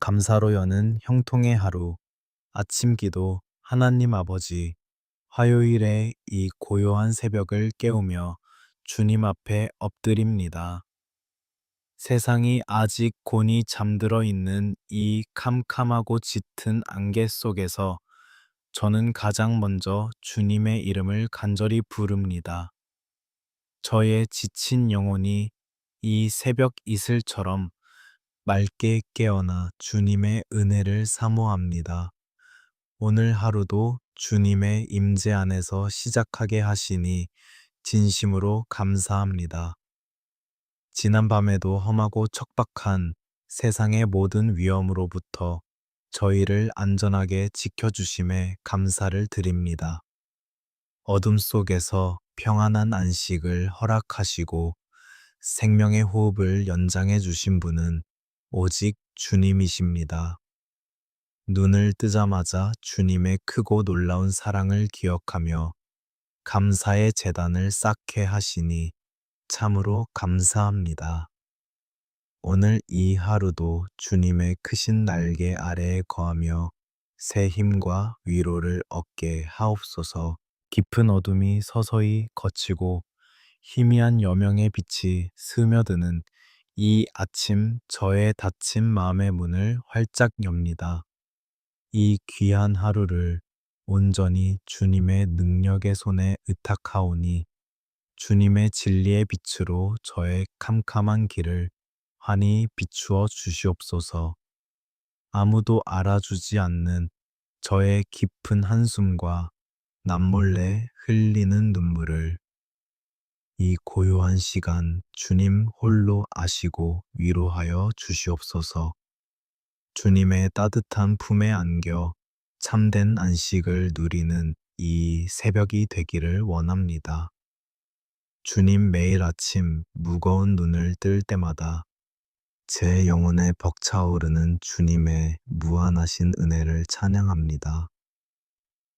감사로 여는 형통의 하루, 아침 기도, 하나님 아버지, 화요일에 이 고요한 새벽을 깨우며 주님 앞에 엎드립니다. 세상이 아직 곤히 잠들어 있는 이 캄캄하고 짙은 안개 속에서 저는 가장 먼저 주님의 이름을 간절히 부릅니다. 저의 지친 영혼이 이 새벽 이슬처럼 맑게 깨어나 주님의 은혜를 사모합니다. 오늘 하루도 주님의 임재 안에서 시작하게 하시니 진심으로 감사합니다. 지난밤에도 험하고 척박한 세상의 모든 위험으로부터 저희를 안전하게 지켜주심에 감사를 드립니다. 어둠 속에서 평안한 안식을 허락하시고 생명의 호흡을 연장해 주신 분은 오직 주님이십니다. 눈을 뜨자마자 주님의 크고 놀라운 사랑을 기억하며 감사의 제단을 쌓게 하시니 참으로 감사합니다. 오늘 이 하루도 주님의 크신 날개 아래에 거하며 새 힘과 위로를 얻게 하옵소서. 깊은 어둠이 서서히 걷히고 희미한 여명의 빛이 스며드는 이 아침 저의 닫힌 마음의 문을 활짝 엽니다. 이 귀한 하루를 온전히 주님의 능력의 손에 의탁하오니 주님의 진리의 빛으로 저의 캄캄한 길을 환히 비추어 주시옵소서. 아무도 알아주지 않는 저의 깊은 한숨과 남몰래 흘리는 눈물을 이 고요한 시간 주님 홀로 아시고 위로하여 주시옵소서. 주님의 따뜻한 품에 안겨 참된 안식을 누리는 이 새벽이 되기를 원합니다. 주님 매일 아침 무거운 눈을 뜰 때마다 제 영혼에 벅차오르는 주님의 무한하신 은혜를 찬양합니다.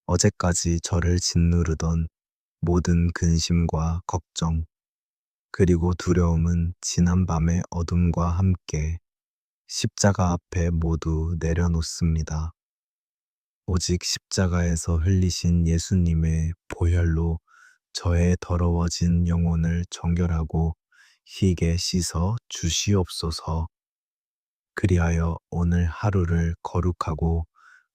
어제까지 저를 짓누르던 모든 근심과 걱정, 그리고 두려움은 지난 밤의 어둠과 함께 십자가 앞에 모두 내려놓습니다. 오직 십자가에서 흘리신 예수님의 보혈로 저의 더러워진 영혼을 정결하고 희게 씻어 주시옵소서. 그리하여 오늘 하루를 거룩하고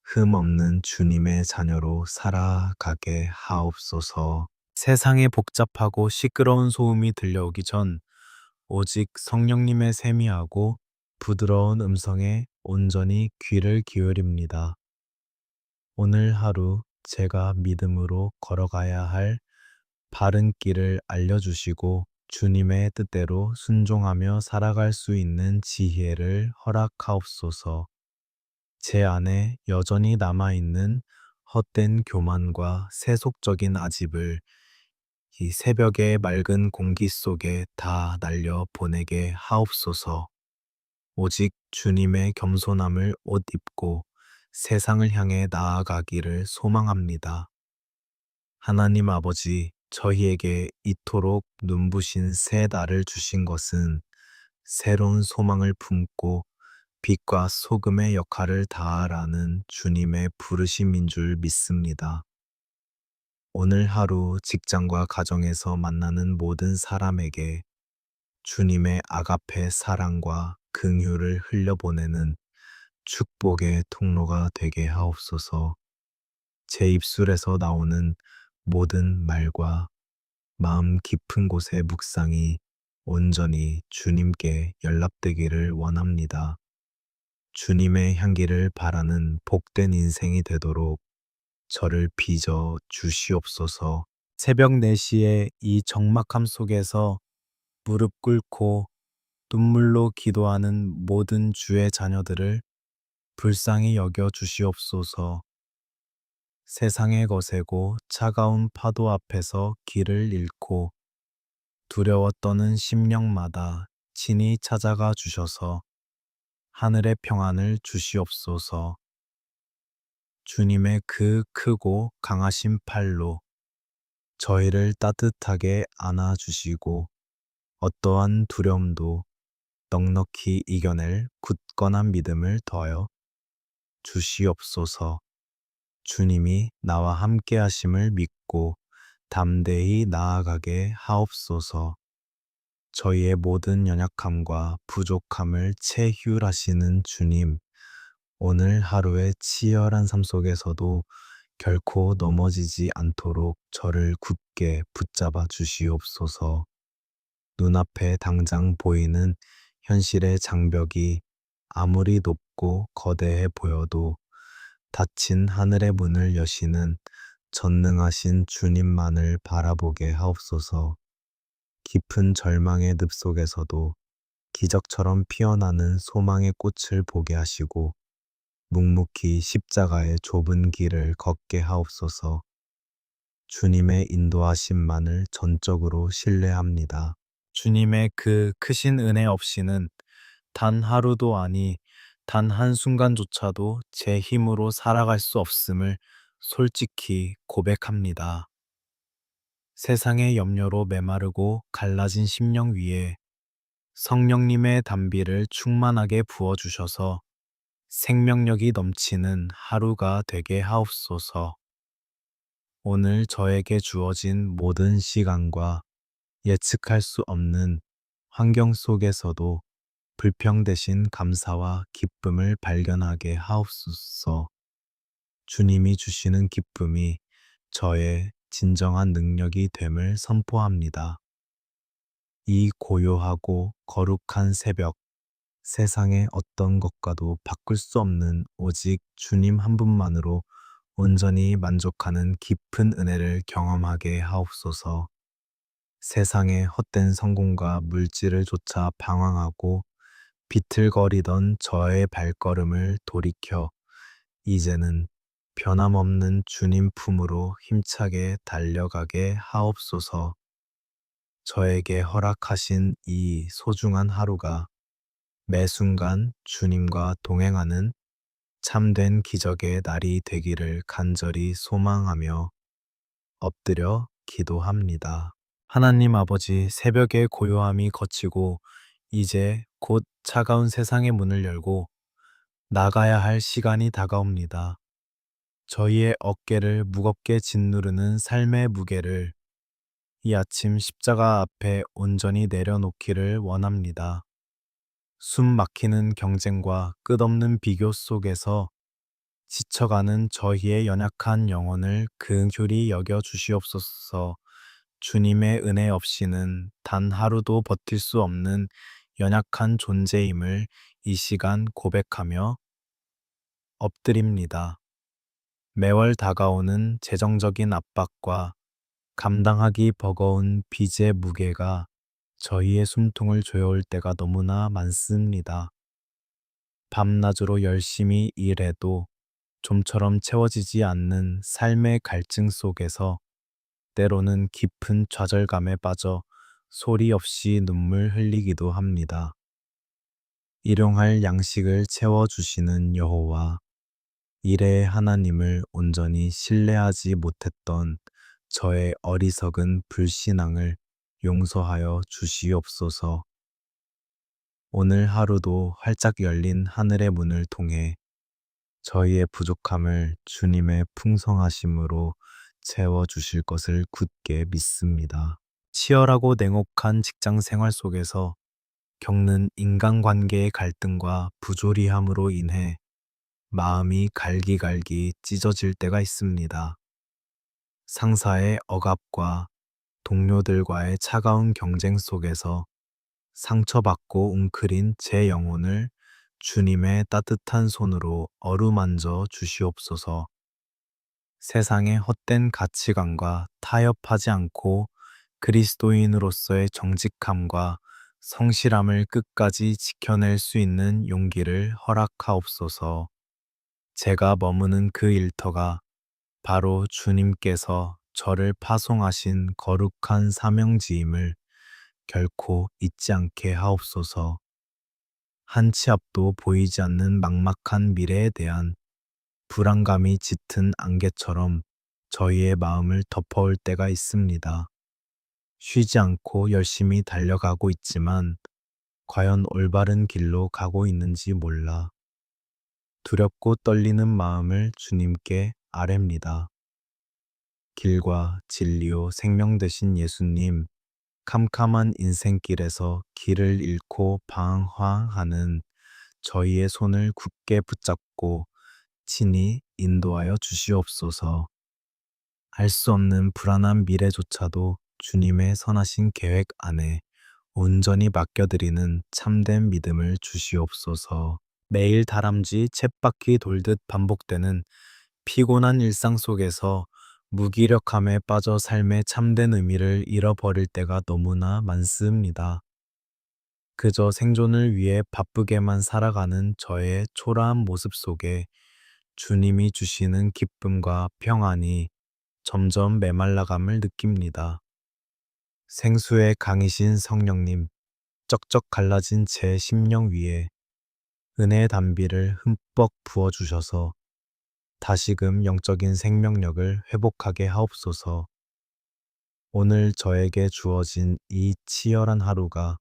흠 없는 주님의 자녀로 살아가게 하옵소서. 세상의 복잡하고 시끄러운 소음이 들려오기 전 오직 성령님의 세미하고 부드러운 음성에 온전히 귀를 기울입니다. 오늘 하루 제가 믿음으로 걸어가야 할 바른 길을 알려주시고 주님의 뜻대로 순종하며 살아갈 수 있는 지혜를 허락하옵소서. 제 안에 여전히 남아있는 헛된 교만과 세속적인 아집을 이 새벽의 맑은 공기 속에 다 날려 보내게 하옵소서. 오직 주님의 겸손함을 옷 입고 세상을 향해 나아가기를 소망합니다. 하나님 아버지, 저희에게 이토록 눈부신 새 날을 주신 것은 새로운 소망을 품고 빛과 소금의 역할을 다하라는 주님의 부르심인 줄 믿습니다. 오늘 하루 직장과 가정에서 만나는 모든 사람에게 주님의 아가페 사랑과 긍휼을 흘려보내는 축복의 통로가 되게 하옵소서. 제 입술에서 나오는 모든 말과 마음 깊은 곳의 묵상이 온전히 주님께 연락되기를 원합니다. 주님의 향기를 바라는 복된 인생이 되도록 저를 빚어 주시옵소서. 새벽 4시에 이 적막함 속에서 무릎 꿇고 눈물로 기도하는 모든 주의 자녀들을 불쌍히 여겨 주시옵소서. 세상의 거세고 차가운 파도 앞에서 길을 잃고 두려워 떠는 심령마다 친히 찾아가 주셔서 하늘의 평안을 주시옵소서. 주님의 그 크고 강하신 팔로 저희를 따뜻하게 안아주시고 어떠한 두려움도 넉넉히 이겨낼 굳건한 믿음을 더하여 주시옵소서. 주님이 나와 함께 하심을 믿고 담대히 나아가게 하옵소서. 저희의 모든 연약함과 부족함을 채휼하시는 주님, 오늘 하루의 치열한 삶 속에서도 결코 넘어지지 않도록 저를 굳게 붙잡아 주시옵소서. 눈앞에 당장 보이는 현실의 장벽이 아무리 높고 거대해 보여도 닫힌 하늘의 문을 여시는 전능하신 주님만을 바라보게 하옵소서. 깊은 절망의 늪 속에서도 기적처럼 피어나는 소망의 꽃을 보게 하시고 묵묵히 십자가의 좁은 길을 걷게 하옵소서. 주님의 인도하심만을 전적으로 신뢰합니다. 주님의 그 크신 은혜 없이는 단 하루도 아니 단 한순간조차도 제 힘으로 살아갈 수 없음을 솔직히 고백합니다. 세상의 염려로 메마르고 갈라진 심령 위에 성령님의 단비를 충만하게 부어주셔서 생명력이 넘치는 하루가 되게 하옵소서. 오늘 저에게 주어진 모든 시간과 예측할 수 없는 환경 속에서도 불평 대신 감사와 기쁨을 발견하게 하옵소서. 주님이 주시는 기쁨이 저의 진정한 능력이 됨을 선포합니다. 이 고요하고 거룩한 새벽, 세상의 어떤 것과도 바꿀 수 없는 오직 주님 한 분만으로 온전히 만족하는 깊은 은혜를 경험하게 하옵소서. 세상의 헛된 성공과 물질을 쫓아 방황하고 비틀거리던 저의 발걸음을 돌이켜 이제는 변함없는 주님 품으로 힘차게 달려가게 하옵소서. 저에게 허락하신 이 소중한 하루가 매 순간 주님과 동행하는 참된 기적의 날이 되기를 간절히 소망하며 엎드려 기도합니다. 하나님 아버지, 새벽의 고요함이 걷히고 이제 곧 차가운 세상의 문을 열고 나가야 할 시간이 다가옵니다. 저희의 어깨를 무겁게 짓누르는 삶의 무게를 이 아침 십자가 앞에 온전히 내려놓기를 원합니다. 숨 막히는 경쟁과 끝없는 비교 속에서 지쳐가는 저희의 연약한 영혼을 긍휼히 여겨 주시옵소서. 주님의 은혜 없이는 단 하루도 버틸 수 없는 연약한 존재임을 이 시간 고백하며 엎드립니다. 매월 다가오는 재정적인 압박과 감당하기 버거운 빚의 무게가 저희의 숨통을 조여올 때가 너무나 많습니다. 밤낮으로 열심히 일해도 좀처럼 채워지지 않는 삶의 갈증 속에서 때로는 깊은 좌절감에 빠져 소리 없이 눈물 흘리기도 합니다. 일용할 양식을 채워주시는 여호와, 일의 하나님을 온전히 신뢰하지 못했던 저의 어리석은 불신앙을 용서하여 주시옵소서. 오늘 하루도 활짝 열린 하늘의 문을 통해 저희의 부족함을 주님의 풍성하심으로 채워주실 것을 굳게 믿습니다. 치열하고 냉혹한 직장 생활 속에서 겪는 인간관계의 갈등과 부조리함으로 인해 마음이 갈기갈기 찢어질 때가 있습니다. 상사의 억압과 동료들과의 차가운 경쟁 속에서 상처받고 웅크린 제 영혼을 주님의 따뜻한 손으로 어루만져 주시옵소서. 세상의 헛된 가치관과 타협하지 않고 그리스도인으로서의 정직함과 성실함을 끝까지 지켜낼 수 있는 용기를 허락하옵소서. 제가 머무는 그 일터가 바로 주님께서 저를 파송하신 거룩한 사명지임을 결코 잊지 않게 하옵소서. 한 치 앞도 보이지 않는 막막한 미래에 대한 불안감이 짙은 안개처럼 저희의 마음을 덮어올 때가 있습니다. 쉬지 않고 열심히 달려가고 있지만 과연 올바른 길로 가고 있는지 몰라 두렵고 떨리는 마음을 주님께 아뢰입니다. 길과 진리요 생명 되신 예수님, 캄캄한 인생길에서 길을 잃고 방황하는 저희의 손을 굳게 붙잡고 친히 인도하여 주시옵소서. 알 수 없는 불안한 미래조차도 주님의 선하신 계획 안에 온전히 맡겨드리는 참된 믿음을 주시옵소서. 매일 다람쥐 쳇바퀴 돌듯 반복되는 피곤한 일상 속에서 무기력함에 빠져 삶의 참된 의미를 잃어버릴 때가 너무나 많습니다. 그저 생존을 위해 바쁘게만 살아가는 저의 초라한 모습 속에 주님이 주시는 기쁨과 평안이 점점 메말라감을 느낍니다. 생수의 강이신 성령님, 쩍쩍 갈라진 제 심령 위에 은혜의 단비를 흠뻑 부어주셔서 다시금 영적인 생명력을 회복하게 하옵소서. 오늘 저에게 주어진 이 치열한 하루가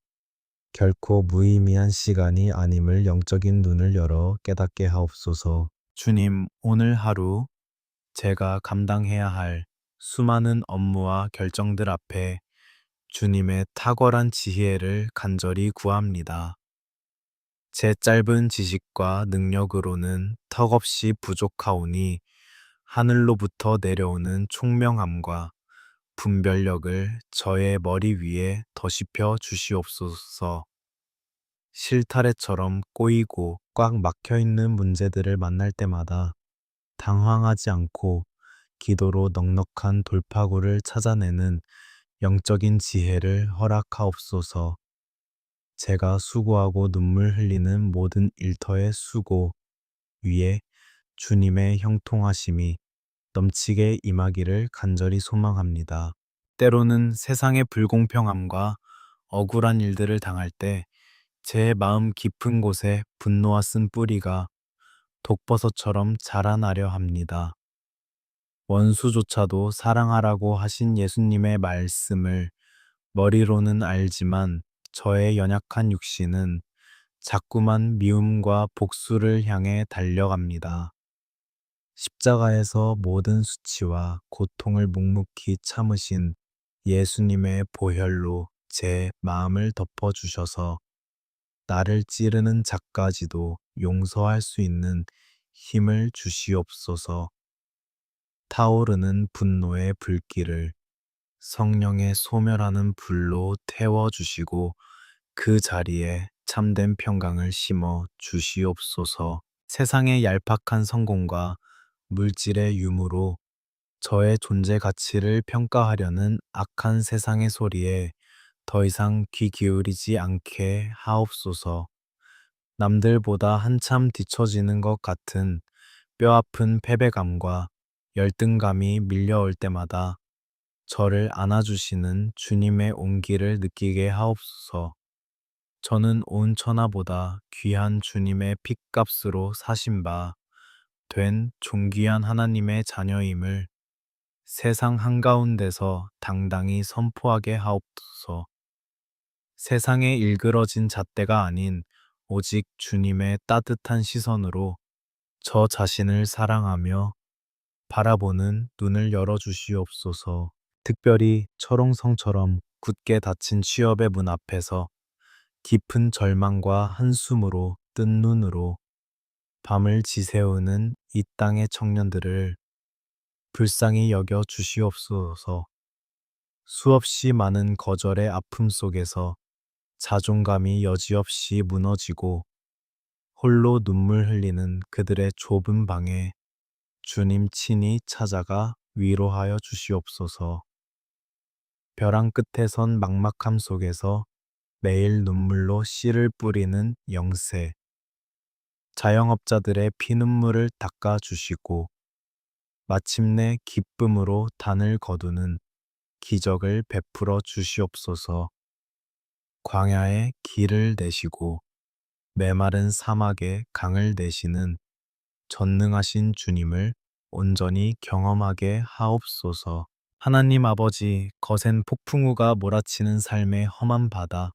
결코 무의미한 시간이 아님을 영적인 눈을 열어 깨닫게 하옵소서. 주님, 오늘 하루 제가 감당해야 할 수많은 업무와 결정들 앞에 주님의 탁월한 지혜를 간절히 구합니다. 제 짧은 지식과 능력으로는 턱없이 부족하오니 하늘로부터 내려오는 총명함과 분별력을 저의 머리 위에 덧입혀 주시옵소서. 실타래처럼 꼬이고 꽉 막혀 있는 문제들을 만날 때마다 당황하지 않고 기도로 넉넉한 돌파구를 찾아내는 영적인 지혜를 허락하옵소서. 제가 수고하고 눈물 흘리는 모든 일터의 수고 위에 주님의 형통하심이 넘치게 임하기를 간절히 소망합니다. 때로는 세상의 불공평함과 억울한 일들을 당할 때 제 마음 깊은 곳에 분노와 쓴뿌리가 독버섯처럼 자라나려 합니다. 원수조차도 사랑하라고 하신 예수님의 말씀을 머리로는 알지만 저의 연약한 육신은 자꾸만 미움과 복수를 향해 달려갑니다. 십자가에서 모든 수치와 고통을 묵묵히 참으신 예수님의 보혈로 제 마음을 덮어주셔서 나를 찌르는 자까지도 용서할 수 있는 힘을 주시옵소서. 타오르는 분노의 불길을 성령의 소멸하는 불로 태워주시고 그 자리에 참된 평강을 심어 주시옵소서. 세상의 얄팍한 성공과 물질의 유무로 저의 존재 가치를 평가하려는 악한 세상의 소리에 더 이상 귀 기울이지 않게 하옵소서. 남들보다 한참 뒤처지는 것 같은 뼈아픈 패배감과 열등감이 밀려올 때마다 저를 안아주시는 주님의 온기를 느끼게 하옵소서. 저는 온 천하보다 귀한 주님의 핏값으로 사신 바 된 존귀한 하나님의 자녀임을 세상 한가운데서 당당히 선포하게 하옵소서. 세상에 일그러진 잣대가 아닌 오직 주님의 따뜻한 시선으로 저 자신을 사랑하며 바라보는 눈을 열어주시옵소서. 특별히 철옹성처럼 굳게 닫힌 취업의 문 앞에서 깊은 절망과 한숨으로 뜬 눈으로 밤을 지새우는 이 땅의 청년들을 불쌍히 여겨 주시옵소서. 수없이 많은 거절의 아픔 속에서 자존감이 여지없이 무너지고 홀로 눈물 흘리는 그들의 좁은 방에 주님 친히 찾아가 위로하여 주시옵소서. 벼랑 끝에 선 막막함 속에서 매일 눈물로 씨를 뿌리는 영세, 자영업자들의 피눈물을 닦아주시고 마침내 기쁨으로 단을 거두는 기적을 베풀어 주시옵소서. 광야에 길을 내시고 메마른 사막에 강을 내시는 전능하신 주님을 온전히 경험하게 하옵소서. 하나님 아버지, 거센 폭풍우가 몰아치는 삶의 험한 바다,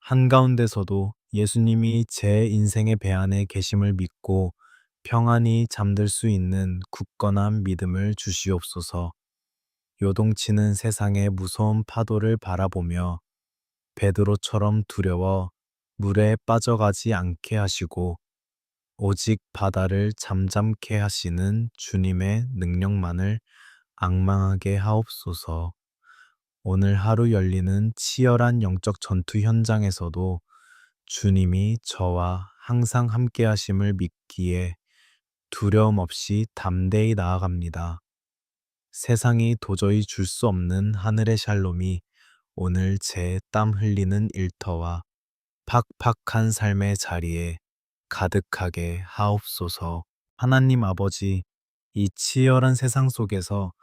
한가운데서도 예수님이 제 인생의 배 안에 계심을 믿고 평안히 잠들 수 있는 굳건한 믿음을 주시옵소서. 요동치는 세상의 무서운 파도를 바라보며 베드로처럼 두려워 물에 빠져가지 않게 하시고 오직 바다를 잠잠케 하시는 주님의 능력만을 앙망하게 하옵소서. 오늘 하루 열리는 치열한 영적 전투 현장에서도 주님이 저와 항상 함께 하심을 믿기에 두려움 없이 담대히 나아갑니다. 세상이 도저히 줄 수 없는 하늘의 샬롬이 오늘 제 땀 흘리는 일터와 팍팍한 삶의 자리에 가득하게 하옵소서. 하나님 아버지, 이 치열한 세상 속에서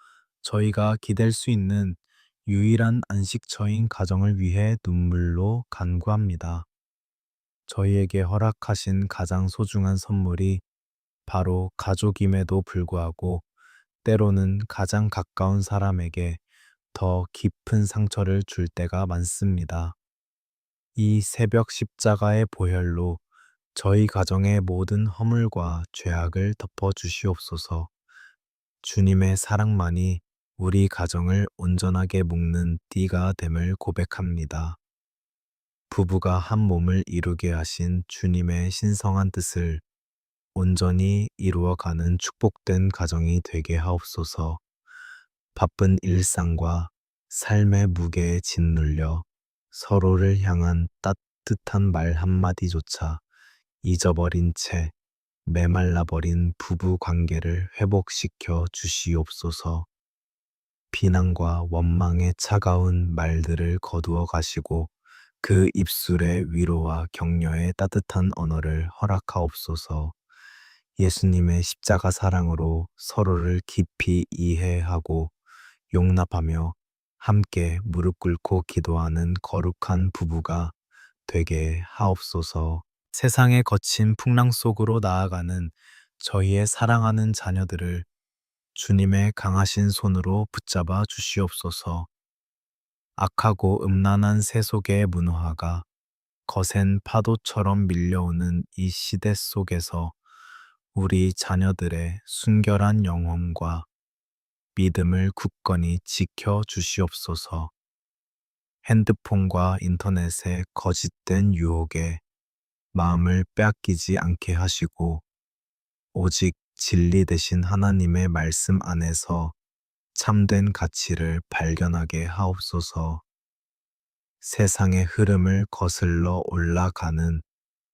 저희가 기댈 수 있는 유일한 안식처인 가정을 위해 눈물로 간구합니다. 저희에게 허락하신 가장 소중한 선물이 바로 가족임에도 불구하고 때로는 가장 가까운 사람에게 더 깊은 상처를 줄 때가 많습니다. 이 새벽 십자가의 보혈로 저희 가정의 모든 허물과 죄악을 덮어 주시옵소서. 주님의 사랑만이 우리 가정을 온전하게 묶는 띠가 됨을 고백합니다. 부부가 한 몸을 이루게 하신 주님의 신성한 뜻을 온전히 이루어가는 축복된 가정이 되게 하옵소서. 바쁜 일상과 삶의 무게에 짓눌려 서로를 향한 따뜻한 말 한마디조차 잊어버린 채 메말라버린 부부 관계를 회복시켜 주시옵소서. 비난과 원망의 차가운 말들을 거두어 가시고 그 입술에 위로와 격려의 따뜻한 언어를 허락하옵소서. 예수님의 십자가 사랑으로 서로를 깊이 이해하고 용납하며 함께 무릎 꿇고 기도하는 거룩한 부부가 되게 하옵소서. 세상의 거친 풍랑 속으로 나아가는 저희의 사랑하는 자녀들을 주님의 강하신 손으로 붙잡아 주시옵소서. 악하고 음란한 세속의 문화가 거센 파도처럼 밀려오는 이 시대 속에서 우리 자녀들의 순결한 영혼과 믿음을 굳건히 지켜 주시옵소서. 핸드폰과 인터넷의 거짓된 유혹에 마음을 빼앗기지 않게 하시고 오직 진리 되신 하나님의 말씀 안에서 참된 가치를 발견하게 하옵소서. 세상의 흐름을 거슬러 올라가는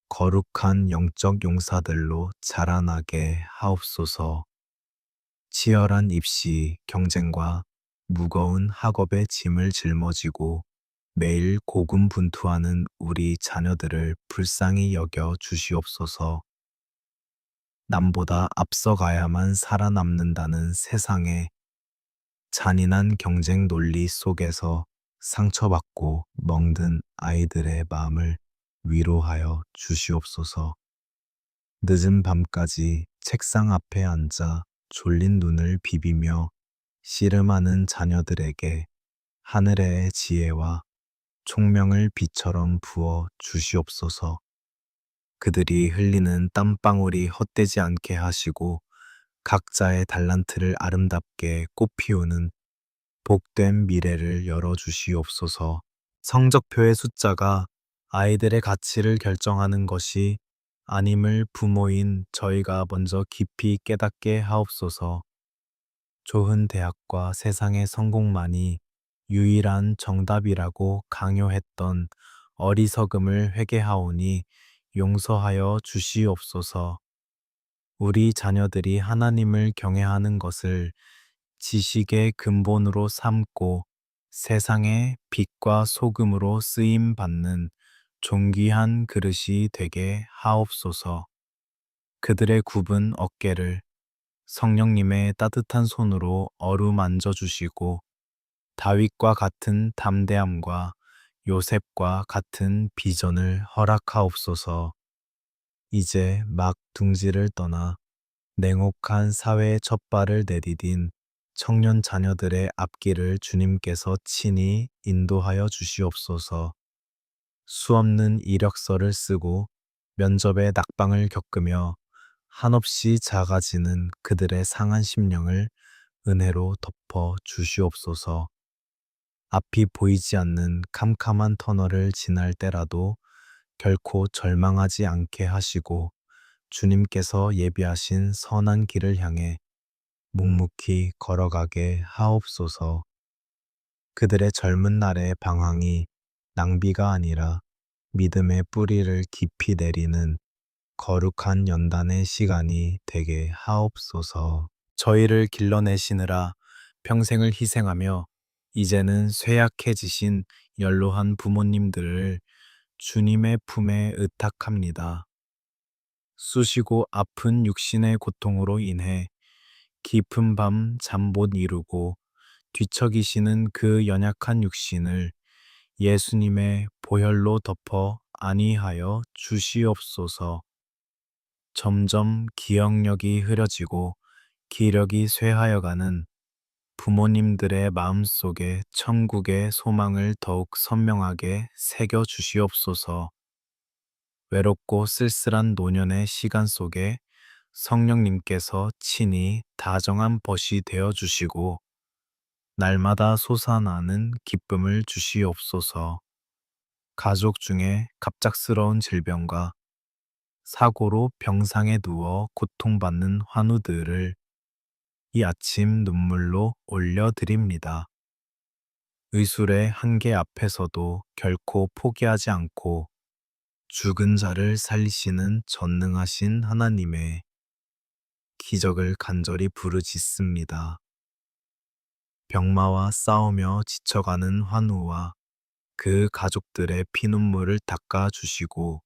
거룩한 영적 용사들로 자라나게 하옵소서. 치열한 입시, 경쟁과 무거운 학업의 짐을 짊어지고 매일 고군분투하는 우리 자녀들을 불쌍히 여겨 주시옵소서. 남보다 앞서가야만 살아남는다는 세상의 잔인한 경쟁 논리 속에서 상처받고 멍든 아이들의 마음을 위로하여 주시옵소서. 늦은 밤까지 책상 앞에 앉아 졸린 눈을 비비며 씨름하는 자녀들에게 하늘의 지혜와 총명을 비처럼 부어 주시옵소서. 그들이 흘리는 땀방울이 헛되지 않게 하시고 각자의 달란트를 아름답게 꽃피우는 복된 미래를 열어주시옵소서. 성적표의 숫자가 아이들의 가치를 결정하는 것이 아님을 부모인 저희가 먼저 깊이 깨닫게 하옵소서. 좋은 대학과 세상의 성공만이 유일한 정답이라고 강요했던 어리석음을 회개하오니 용서하여 주시옵소서. 우리 자녀들이 하나님을 경외하는 것을 지식의 근본으로 삼고 세상의 빛과 소금으로 쓰임 받는 존귀한 그릇이 되게 하옵소서. 그들의 굽은 어깨를 성령님의 따뜻한 손으로 어루만져 주시고 다윗과 같은 담대함과 요셉과 같은 비전을 허락하옵소서. 이제 막 둥지를 떠나 냉혹한 사회의 첫발을 내디딘 청년 자녀들의 앞길을 주님께서 친히 인도하여 주시옵소서. 수없는 이력서를 쓰고 면접에 낙방을 겪으며 한없이 작아지는 그들의 상한 심령을 은혜로 덮어 주시옵소서. 앞이 보이지 않는 캄캄한 터널을 지날 때라도 결코 절망하지 않게 하시고 주님께서 예비하신 선한 길을 향해 묵묵히 걸어가게 하옵소서. 그들의 젊은 날의 방황이 낭비가 아니라 믿음의 뿌리를 깊이 내리는 거룩한 연단의 시간이 되게 하옵소서. 저희를 길러내시느라 평생을 희생하며 이제는 쇠약해지신 연로한 부모님들을 주님의 품에 의탁합니다. 쑤시고 아픈 육신의 고통으로 인해 깊은 밤 잠 못 이루고 뒤척이시는 그 연약한 육신을 예수님의 보혈로 덮어 안위하여 주시옵소서. 점점 기억력이 흐려지고 기력이 쇠하여가는 부모님들의 마음속에 천국의 소망을 더욱 선명하게 새겨 주시옵소서. 외롭고 쓸쓸한 노년의 시간 속에 성령님께서 친히 다정한 벗이 되어 주시고 날마다 솟아나는 기쁨을 주시옵소서. 가족 중에 갑작스러운 질병과 사고로 병상에 누워 고통받는 환우들을 이 아침 눈물로 올려드립니다. 의술의 한계 앞에서도 결코 포기하지 않고 죽은 자를 살리시는 전능하신 하나님의 기적을 간절히 부르짖습니다. 병마와 싸우며 지쳐가는 환우와 그 가족들의 피눈물을 닦아주시고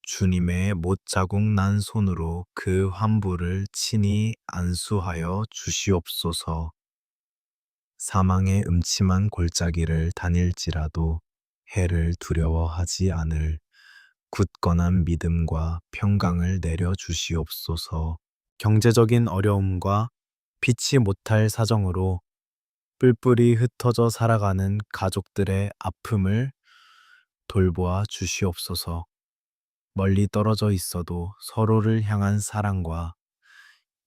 주님의 못자국 난 손으로 그 환부를 친히 안수하여 주시옵소서. 사망의 음침한 골짜기를 다닐지라도 해를 두려워하지 않을 굳건한 믿음과 평강을 내려 주시옵소서. 경제적인 어려움과 피치 못할 사정으로 뿔뿔이 흩어져 살아가는 가족들의 아픔을 돌보아 주시옵소서. 멀리 떨어져 있어도 서로를 향한 사랑과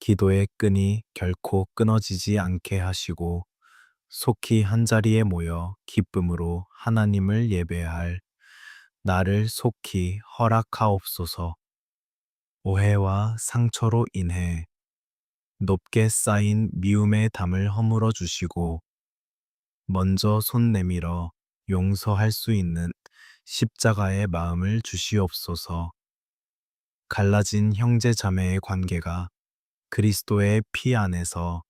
기도의 끈이 결코 끊어지지 않게 하시고 속히 한자리에 모여 기쁨으로 하나님을 예배할 나를 속히 허락하옵소서. 오해와 상처로 인해 높게 쌓인 미움의 담을 허물어 주시고 먼저 손 내밀어 용서할 수 있는 십자가의 마음을 주시옵소서. 갈라진 형제 자매의 관계가 그리스도의 피 안에서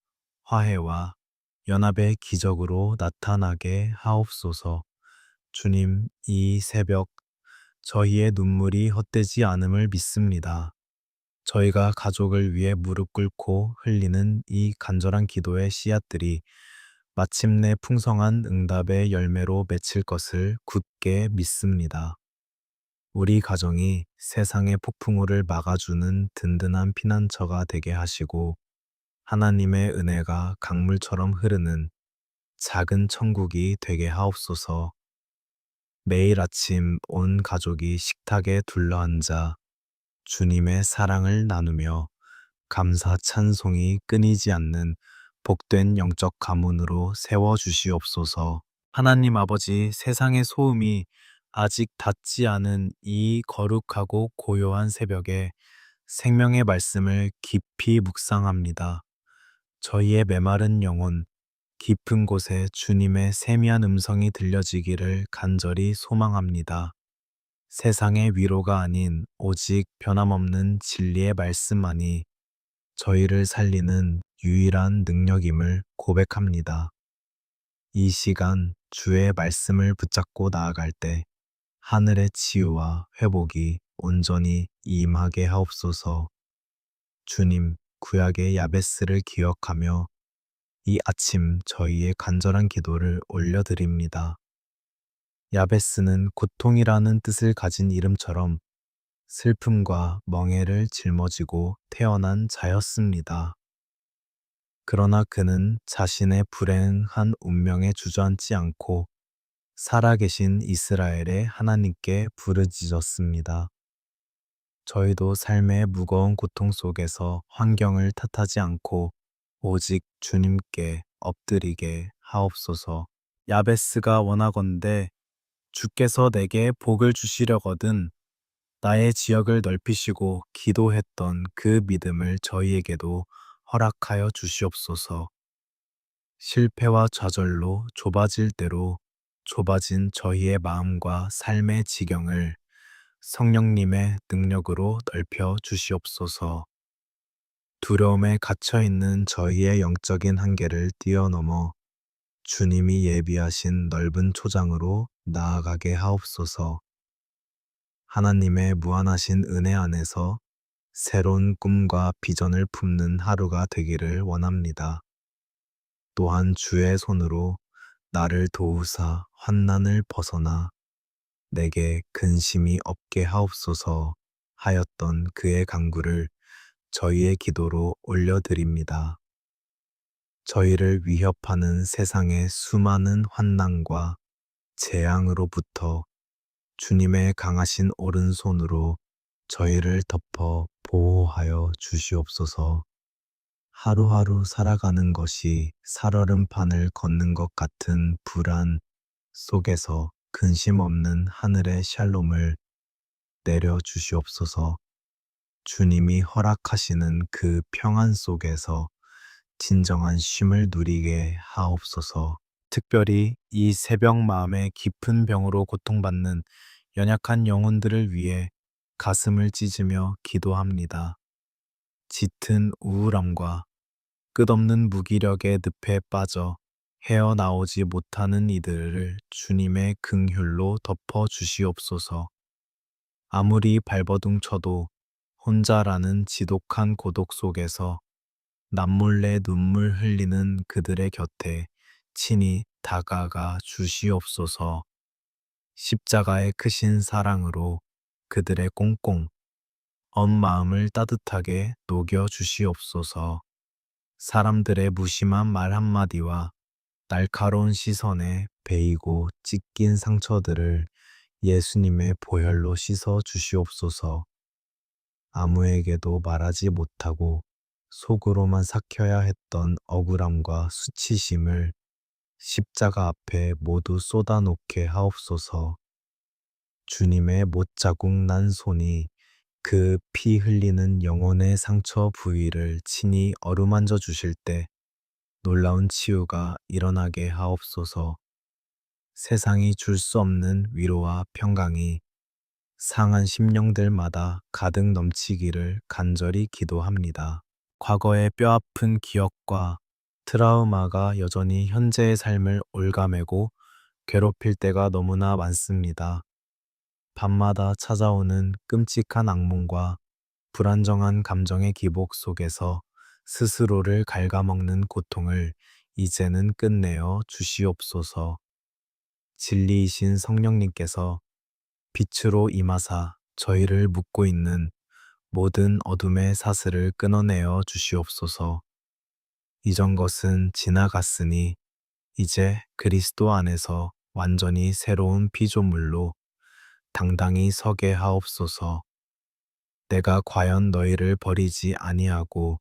화해와 연합의 기적으로 나타나게 하옵소서. 주님, 이 새벽 저희의 눈물이 헛되지 않음을 믿습니다. 저희가 가족을 위해 무릎 꿇고 흘리는 이 간절한 기도의 씨앗들이 마침내 풍성한 응답의 열매로 맺힐 것을 굳게 믿습니다. 우리 가정이 세상의 폭풍우를 막아주는 든든한 피난처가 되게 하시고 하나님의 은혜가 강물처럼 흐르는 작은 천국이 되게 하옵소서. 매일 아침 온 가족이 식탁에 둘러앉아 주님의 사랑을 나누며 감사 찬송이 끊이지 않는 복된 영적 가문으로 세워 주시옵소서. 하나님 아버지, 세상의 소음이 아직 닿지 않은 이 거룩하고 고요한 새벽에 생명의 말씀을 깊이 묵상합니다. 저희의 메마른 영혼, 깊은 곳에 주님의 세미한 음성이 들려지기를 간절히 소망합니다. 세상의 위로가 아닌 오직 변함없는 진리의 말씀만이 저희를 살리는 유일한 능력임을 고백합니다. 이 시간 주의 말씀을 붙잡고 나아갈 때 하늘의 치유와 회복이 온전히 임하게 하옵소서. 주님, 구약의 야베스를 기억하며 이 아침 저희의 간절한 기도를 올려드립니다. 야베스는 고통이라는 뜻을 가진 이름처럼 슬픔과 멍에를 짊어지고 태어난 자였습니다. 그러나 그는 자신의 불행한 운명에 주저앉지 않고 살아계신 이스라엘의 하나님께 부르짖었습니다. 저희도 삶의 무거운 고통 속에서 환경을 탓하지 않고 오직 주님께 엎드리게 하옵소서. 야베스가 원하건대 주께서 내게 복을 주시려거든 나의 지역을 넓히시고 기도했던 그 믿음을 저희에게도 허락하여 주시옵소서. 실패와 좌절로 좁아질 대로 좁아진 저희의 마음과 삶의 지경을 성령님의 능력으로 넓혀 주시옵소서. 두려움에 갇혀 있는 저희의 영적인 한계를 뛰어넘어 주님이 예비하신 넓은 초장으로 나아가게 하옵소서. 하나님의 무한하신 은혜 안에서 새로운 꿈과 비전을 품는 하루가 되기를 원합니다. 또한 주의 손으로 나를 도우사 환난을 벗어나 내게 근심이 없게 하옵소서 하였던 그의 간구를 저희의 기도로 올려드립니다. 저희를 위협하는 세상의 수많은 환난과 재앙으로부터 주님의 강하신 오른손으로 저희를 덮어 보호하여 주시옵소서. 하루하루 살아가는 것이 살얼음판을 걷는 것 같은 불안 속에서 근심 없는 하늘의 샬롬을 내려 주시옵소서. 주님이 허락하시는 그 평안 속에서 진정한 쉼을 누리게 하옵소서. 특별히 이 새벽 마음의 깊은 병으로 고통받는 연약한 영혼들을 위해 가슴을 찢으며 기도합니다. 짙은 우울함과 끝없는 무기력의 늪에 빠져 헤어나오지 못하는 이들을 주님의 긍휼로 덮어 주시옵소서. 아무리 발버둥 쳐도 혼자라는 지독한 고독 속에서 남몰래 눈물 흘리는 그들의 곁에 친히 다가가 주시옵소서. 십자가의 크신 사랑으로 그들의 꽁꽁 언 마음을 따뜻하게 녹여 주시옵소서. 사람들의 무심한 말 한마디와 날카로운 시선에 베이고 찢긴 상처들을 예수님의 보혈로 씻어 주시옵소서. 아무에게도 말하지 못하고 속으로만 삭혀야 했던 억울함과 수치심을 십자가 앞에 모두 쏟아놓게 하옵소서. 주님의 못자국 난 손이 그 피 흘리는 영혼의 상처 부위를 친히 어루만져 주실 때 놀라운 치유가 일어나게 하옵소서. 세상이 줄 수 없는 위로와 평강이 상한 심령들마다 가득 넘치기를 간절히 기도합니다. 과거의 뼈아픈 기억과 트라우마가 여전히 현재의 삶을 올가매고 괴롭힐 때가 너무나 많습니다. 밤마다 찾아오는 끔찍한 악몽과 불안정한 감정의 기복 속에서 스스로를 갉아먹는 고통을 이제는 끝내어 주시옵소서. 진리이신 성령님께서 빛으로 임하사 저희를 묶고 있는 모든 어둠의 사슬을 끊어내어 주시옵소서. 이전 것은 지나갔으니 이제 그리스도 안에서 완전히 새로운 피조물로 당당히 서게 하옵소서. 내가 과연 너희를 버리지 아니하고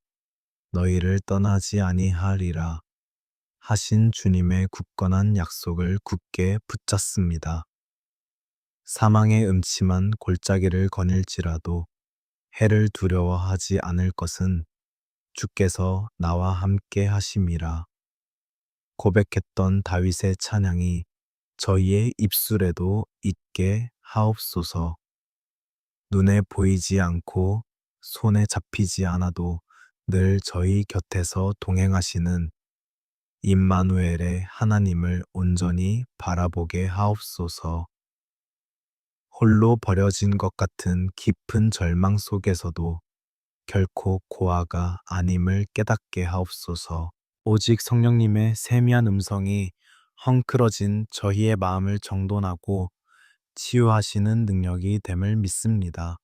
너희를 떠나지 아니하리라 하신 주님의 굳건한 약속을 굳게 붙잡습니다. 사망의 음침한 골짜기를 거닐지라도 해를 두려워하지 않을 것은 주께서 나와 함께 하심이라. 고백했던 다윗의 찬양이 저희의 입술에도 있게 하옵소서. 눈에 보이지 않고 손에 잡히지 않아도 늘 저희 곁에서 동행하시는 임마누엘의 하나님을 온전히 바라보게 하옵소서. 홀로 버려진 것 같은 깊은 절망 속에서도 결코 고아가 아님을 깨닫게 하옵소서. 오직 성령님의 세미한 음성이 헝클어진 저희의 마음을 정돈하고 치유하시는 능력이 됨을 믿습니다.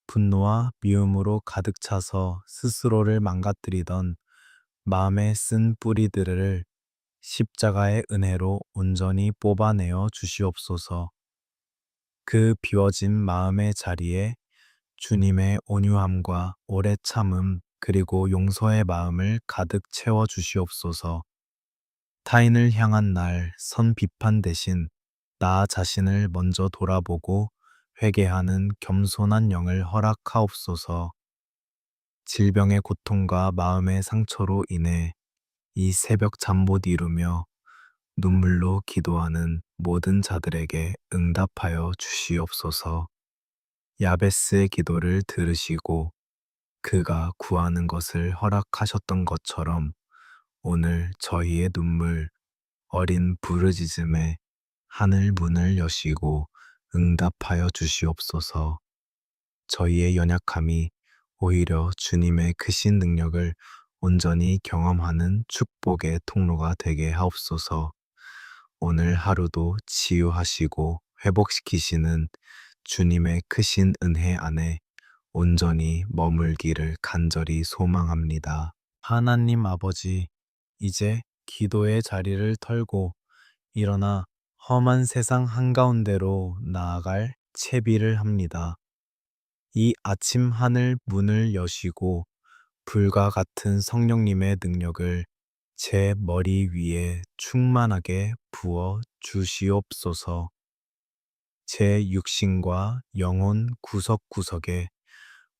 분노와 미움으로 가득 차서 스스로를 망가뜨리던 마음의 쓴 뿌리들을 십자가의 은혜로 온전히 뽑아내어 주시옵소서. 그 비워진 마음의 자리에 주님의 온유함과 오래 참음 그리고 용서의 마음을 가득 채워 주시옵소서. 타인을 향한 날 선 비판 대신 나 자신을 먼저 돌아보고 회개하는 겸손한 영을 허락하옵소서. 질병의 고통과 마음의 상처로 인해 이 새벽 잠 못 이루며 눈물로 기도하는 모든 자들에게 응답하여 주시옵소서. 야베스의 기도를 들으시고 그가 구하는 것을 허락하셨던 것처럼 오늘 저희의 눈물, 어린 부르짖음에 하늘 문을 여시고 응답하여 주시옵소서. 저희의 연약함이 오히려 주님의 크신 능력을 온전히 경험하는 축복의 통로가 되게 하옵소서. 오늘 하루도 치유하시고 회복시키시는 주님의 크신 은혜 안에 온전히 머물기를 간절히 소망합니다. 하나님 아버지, 이제 기도의 자리를 털고 일어나 험한 세상 한가운데로 나아갈 채비를 합니다. 이 아침 하늘 문을 여시고 불과 같은 성령님의 능력을 제 머리 위에 충만하게 부어 주시옵소서. 제 육신과 영혼 구석구석에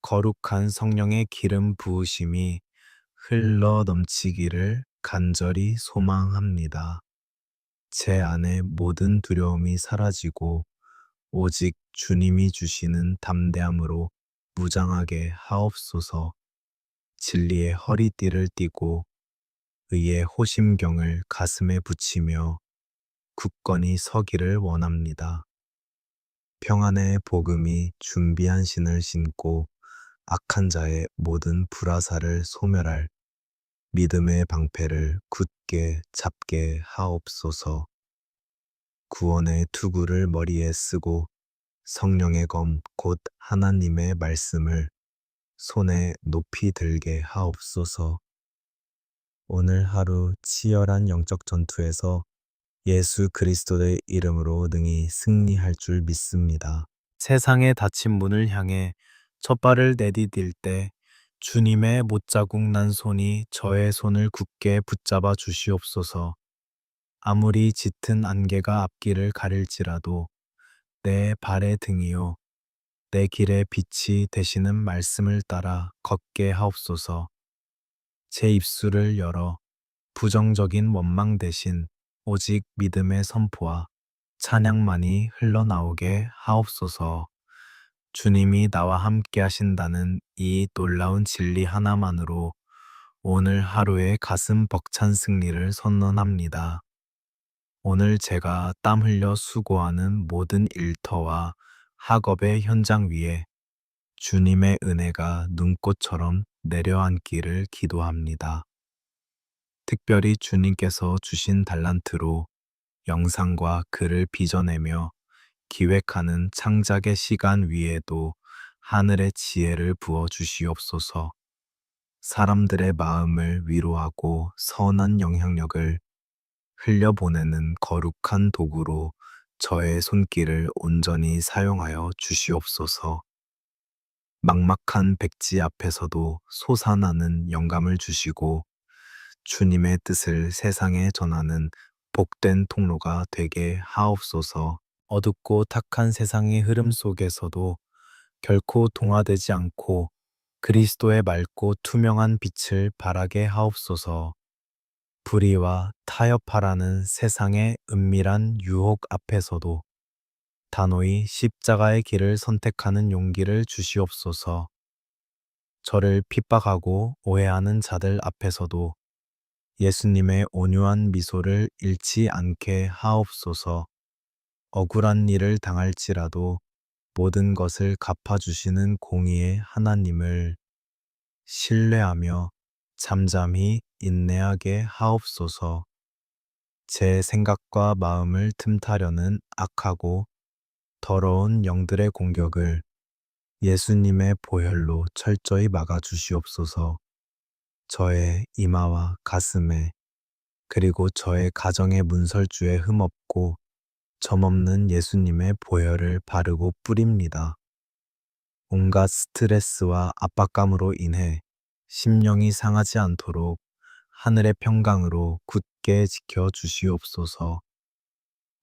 거룩한 성령의 기름 부으심이 흘러 넘치기를 간절히 소망합니다. 제 안에 모든 두려움이 사라지고 오직 주님이 주시는 담대함으로 무장하게 하옵소서. 진리의 허리띠를 띠고 의의 호심경을 가슴에 붙이며 굳건히 서기를 원합니다. 평안의 복음이 준비한 신을 신고 악한 자의 모든 불화살을 소멸할 믿음의 방패를 굳게 잡게 하옵소서. 구원의 투구를 머리에 쓰고 성령의 검 곧 하나님의 말씀을 손에 높이 들게 하옵소서. 오늘 하루 치열한 영적 전투에서 예수 그리스도의 이름으로 능히 승리할 줄 믿습니다. 세상의 닫힌 문을 향해 첫 발을 내디딜 때 주님의 못자국 난 손이 저의 손을 굳게 붙잡아 주시옵소서. 아무리 짙은 안개가 앞길을 가릴지라도 내 발의 등이요 내 길의 빛이 되시는 말씀을 따라 걷게 하옵소서. 제 입술을 열어 부정적인 원망 대신 오직 믿음의 선포와 찬양만이 흘러나오게 하옵소서. 주님이 나와 함께 하신다는 이 놀라운 진리 하나만으로 오늘 하루의 가슴 벅찬 승리를 선언합니다. 오늘 제가 땀 흘려 수고하는 모든 일터와 학업의 현장 위에 주님의 은혜가 눈꽃처럼 내려앉기를 기도합니다. 특별히 주님께서 주신 달란트로 영상과 글을 빚어내며 기획하는 창작의 시간 위에도 하늘의 지혜를 부어 주시옵소서. 사람들의 마음을 위로하고 선한 영향력을 흘려보내는 거룩한 도구로 저의 손길을 온전히 사용하여 주시옵소서. 막막한 백지 앞에서도 솟아나는 영감을 주시고 주님의 뜻을 세상에 전하는 복된 통로가 되게 하옵소서. 어둡고 탁한 세상의 흐름 속에서도 결코 동화되지 않고 그리스도의 맑고 투명한 빛을 발하게 하옵소서. 불의와 타협하라는 세상의 은밀한 유혹 앞에서도 단호히 십자가의 길을 선택하는 용기를 주시옵소서. 저를 핍박하고 오해하는 자들 앞에서도 예수님의 온유한 미소를 잃지 않게 하옵소서. 억울한 일을 당할지라도 모든 것을 갚아주시는 공의의 하나님을 신뢰하며 잠잠히 인내하게 하옵소서. 제 생각과 마음을 틈타려는 악하고 더러운 영들의 공격을 예수님의 보혈로 철저히 막아 주시옵소서. 저의 이마와 가슴에 그리고 저의 가정의 문설주에 흠없고 점없는 예수님의 보혈을 바르고 뿌립니다. 온갖 스트레스와 압박감으로 인해 심령이 상하지 않도록 하늘의 평강으로 굳게 지켜 주시옵소서.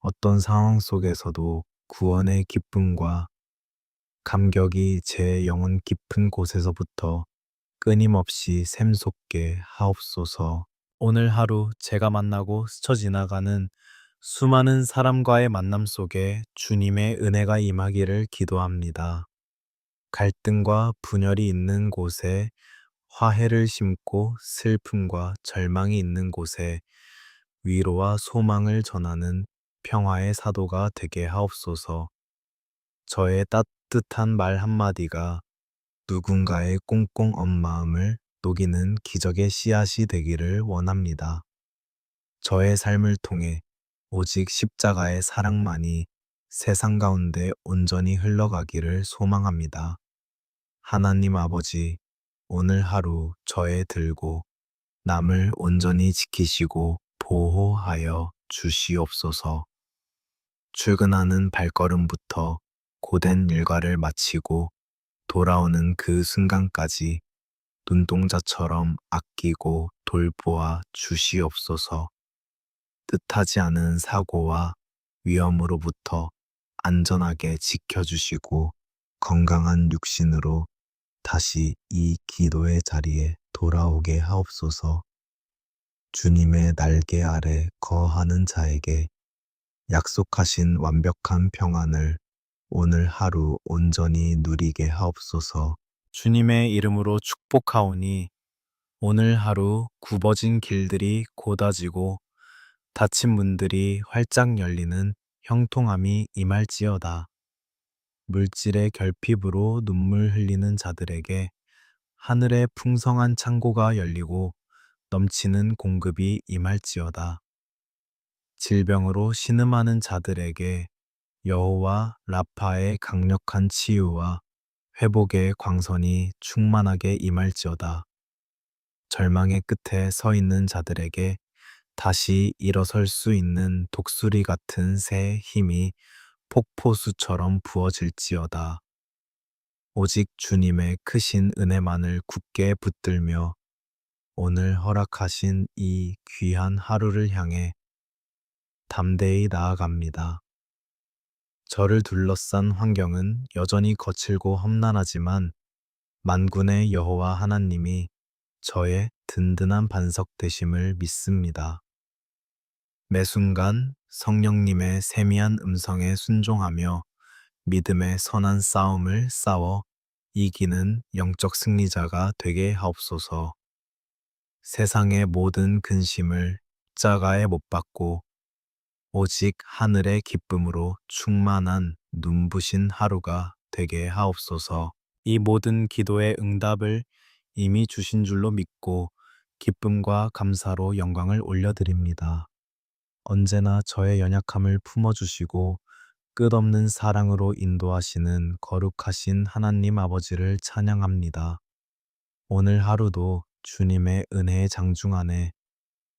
어떤 상황 속에서도 구원의 기쁨과 감격이 제 영혼 깊은 곳에서부터 끊임없이 샘솟게 하옵소서. 오늘 하루 제가 만나고 스쳐 지나가는 수많은 사람과의 만남 속에 주님의 은혜가 임하기를 기도합니다. 갈등과 분열이 있는 곳에 화해를 심고 슬픔과 절망이 있는 곳에 위로와 소망을 전하는 평화의 사도가 되게 하옵소서. 저의 따뜻한 말 한마디가 누군가의 꽁꽁 언 마음을 녹이는 기적의 씨앗이 되기를 원합니다. 저의 삶을 통해 오직 십자가의 사랑만이 세상 가운데 온전히 흘러가기를 소망합니다. 하나님 아버지, 오늘 하루 저의 들고 남을 온전히 지키시고 보호하여 주시옵소서. 출근하는 발걸음부터 고된 일과를 마치고 돌아오는 그 순간까지 눈동자처럼 아끼고 돌보아 주시옵소서. 뜻하지 않은 사고와 위험으로부터 안전하게 지켜주시고 건강한 육신으로 다시 이 기도의 자리에 돌아오게 하옵소서. 주님의 날개 아래 거하는 자에게 약속하신 완벽한 평안을 오늘 하루 온전히 누리게 하옵소서. 주님의 이름으로 축복하오니 오늘 하루 굽어진 길들이 고다지고 닫힌 문들이 활짝 열리는 형통함이 임할지어다. 물질의 결핍으로 눈물 흘리는 자들에게 하늘의 풍성한 창고가 열리고 넘치는 공급이 임할지어다. 질병으로 신음하는 자들에게 여호와 라파의 강력한 치유와 회복의 광선이 충만하게 임할지어다. 절망의 끝에 서 있는 자들에게 다시 일어설 수 있는 독수리 같은 새 힘이 폭포수처럼 부어질지어다. 오직 주님의 크신 은혜만을 굳게 붙들며 오늘 허락하신 이 귀한 하루를 향해 담대히 나아갑니다. 저를 둘러싼 환경은 여전히 거칠고 험난하지만 만군의 여호와 하나님이 저의 든든한 반석 되심을 믿습니다. 매 순간 성령님의 세미한 음성에 순종하며 믿음의 선한 싸움을 싸워 이기는 영적 승리자가 되게 하옵소서. 세상의 모든 근심을 십자가에 못 박고 오직 하늘의 기쁨으로 충만한 눈부신 하루가 되게 하옵소서. 이 모든 기도의 응답을 이미 주신 줄로 믿고 기쁨과 감사로 영광을 올려드립니다. 언제나 저의 연약함을 품어주시고 끝없는 사랑으로 인도하시는 거룩하신 하나님 아버지를 찬양합니다. 오늘 하루도 주님의 은혜의 장중 안에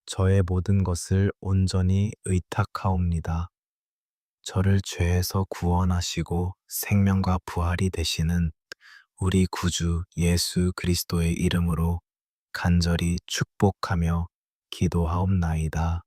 저의 모든 것을 온전히 의탁하옵니다. 저를 죄에서 구원하시고 생명과 부활이 되시는 우리 구주 예수 그리스도의 이름으로 간절히 축복하며 기도하옵나이다.